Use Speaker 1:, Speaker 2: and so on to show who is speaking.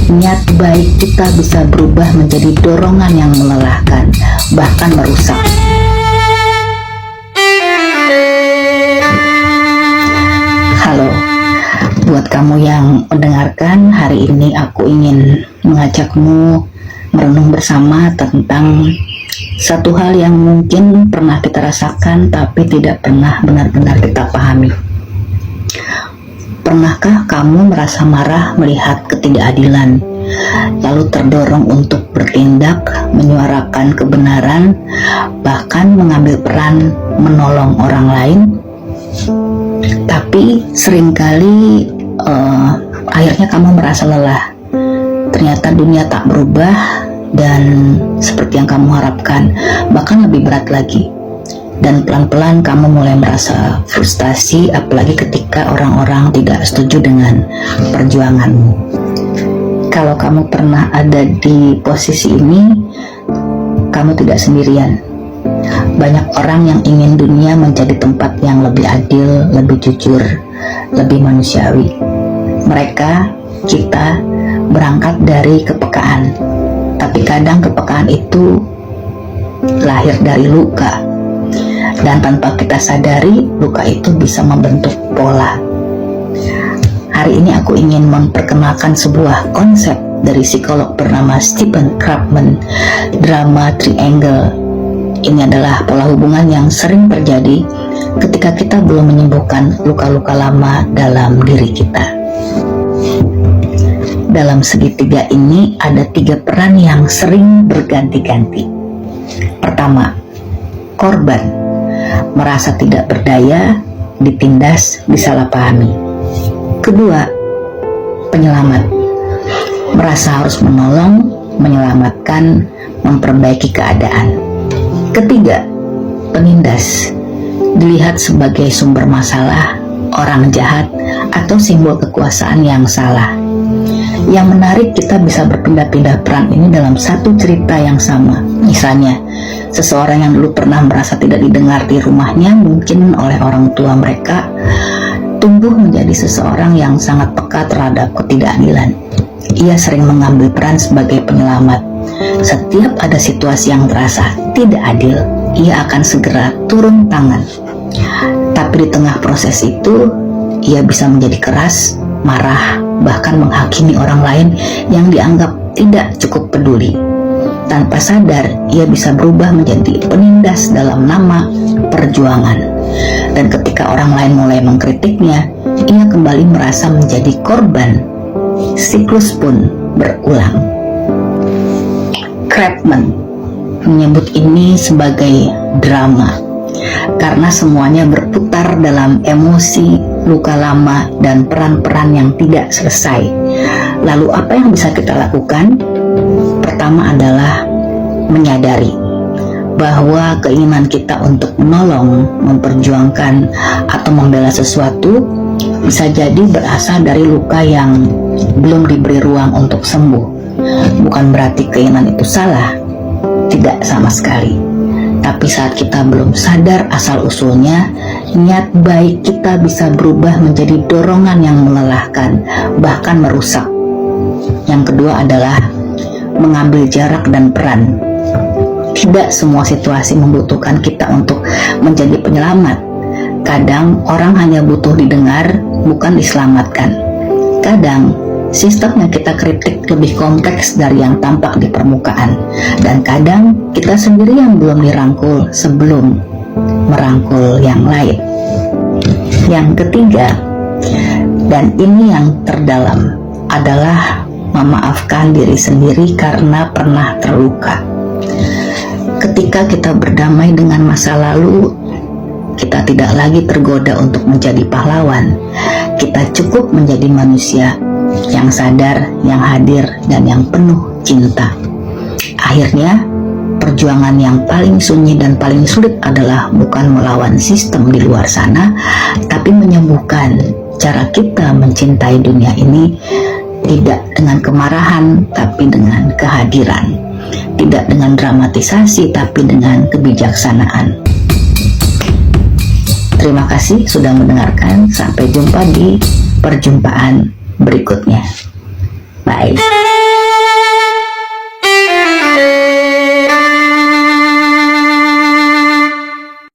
Speaker 1: niat baik kita bisa berubah menjadi dorongan yang melelahkan, bahkan merusak. Halo, buat kamu yang mendengarkan, hari ini aku ingin mengajakmu merenung bersama tentang satu hal yang mungkin pernah kita rasakan tapi tidak pernah benar-benar kita pahami. Pernahkah kamu merasa marah melihat ketidakadilan, lalu terdorong untuk bertindak, menyuarakan kebenaran, bahkan mengambil peran menolong orang lain? Tapi seringkali akhirnya kamu merasa lelah. Ternyata dunia tak berubah dan seperti yang kamu harapkan, bahkan lebih berat lagi. Dan pelan-pelan kamu mulai merasa frustasi, apalagi ketika orang-orang tidak setuju dengan perjuanganmu. Kalau kamu pernah ada di posisi ini, kamu tidak sendirian. Banyak orang yang ingin dunia menjadi tempat yang lebih adil, lebih jujur, lebih manusiawi. Mereka, kita, berangkat dari kepekaan. Tapi kadang kepekaan itu lahir dari luka. Dan tanpa kita sadari, luka itu bisa membentuk pola. Hari ini aku ingin memperkenalkan sebuah konsep dari psikolog bernama Stephen Krugman, drama triangle. Ini adalah pola hubungan yang sering terjadi ketika kita belum menyembuhkan luka-luka lama dalam diri kita. Dalam segitiga ini ada 3 peran yang sering berganti-ganti. Pertama, korban. Merasa tidak berdaya, ditindas, disalahpahami. Kedua, penyelamat. Merasa harus menolong, menyelamatkan, memperbaiki keadaan. Ketiga, penindas. Dilihat sebagai sumber masalah, orang jahat, atau simbol kekuasaan yang salah. Yang menarik, kita bisa berpindah-pindah peran ini dalam satu cerita yang sama. Misalnya, seseorang yang dulu pernah merasa tidak didengar di rumahnya, mungkin oleh orang tua mereka, tumbuh menjadi seseorang yang sangat peka terhadap ketidakadilan. Ia sering mengambil peran sebagai penyelamat. Setiap ada situasi yang terasa tidak adil, ia akan segera turun tangan. Tapi di tengah proses itu, ia bisa menjadi keras, marah, bahkan menghakimi orang lain yang dianggap tidak cukup peduli. Tanpa sadar, ia bisa berubah menjadi penindas dalam nama perjuangan. Dan ketika orang lain mulai mengkritiknya, ia kembali merasa menjadi korban. Siklus pun berulang. Krugman menyebut ini sebagai drama, karena semuanya berputar dalam emosi, luka lama, dan peran-peran yang tidak selesai. Lalu apa yang bisa kita lakukan? Pertama adalah menyadari bahwa keinginan kita untuk menolong, memperjuangkan, atau membela sesuatu bisa jadi berasal dari luka yang belum diberi ruang untuk sembuh. Bukan berarti keinginan itu salah, tidak sama sekali. Tapi saat kita belum sadar asal-usulnya, niat baik kita bisa berubah menjadi dorongan yang melelahkan, bahkan merusak. Yang kedua adalah mengambil jarak dan peran. Tidak semua situasi membutuhkan kita untuk menjadi penyelamat. Kadang orang hanya butuh didengar, bukan diselamatkan. Kadang sistem yang kita kritik lebih kompleks dari yang tampak di permukaan. Dan kadang kita sendiri yang belum dirangkul sebelum merangkul yang lain. Yang ketiga, dan ini yang terdalam, adalah memaafkan diri sendiri karena pernah terluka. Ketika kita berdamai dengan masa lalu, kita tidak lagi tergoda untuk menjadi pahlawan. Kita cukup menjadi manusia yang sadar, yang hadir, dan yang penuh cinta. Akhirnya, perjuangan yang paling sunyi dan paling sulit adalah bukan melawan sistem di luar sana, tapi menyembuhkan cara kita mencintai dunia ini, tidak dengan kemarahan, tapi dengan kehadiran. Tidak dengan dramatisasi, tapi dengan kebijaksanaan. Terima kasih sudah mendengarkan. Sampai jumpa di perjumpaan berikutnya. Bye.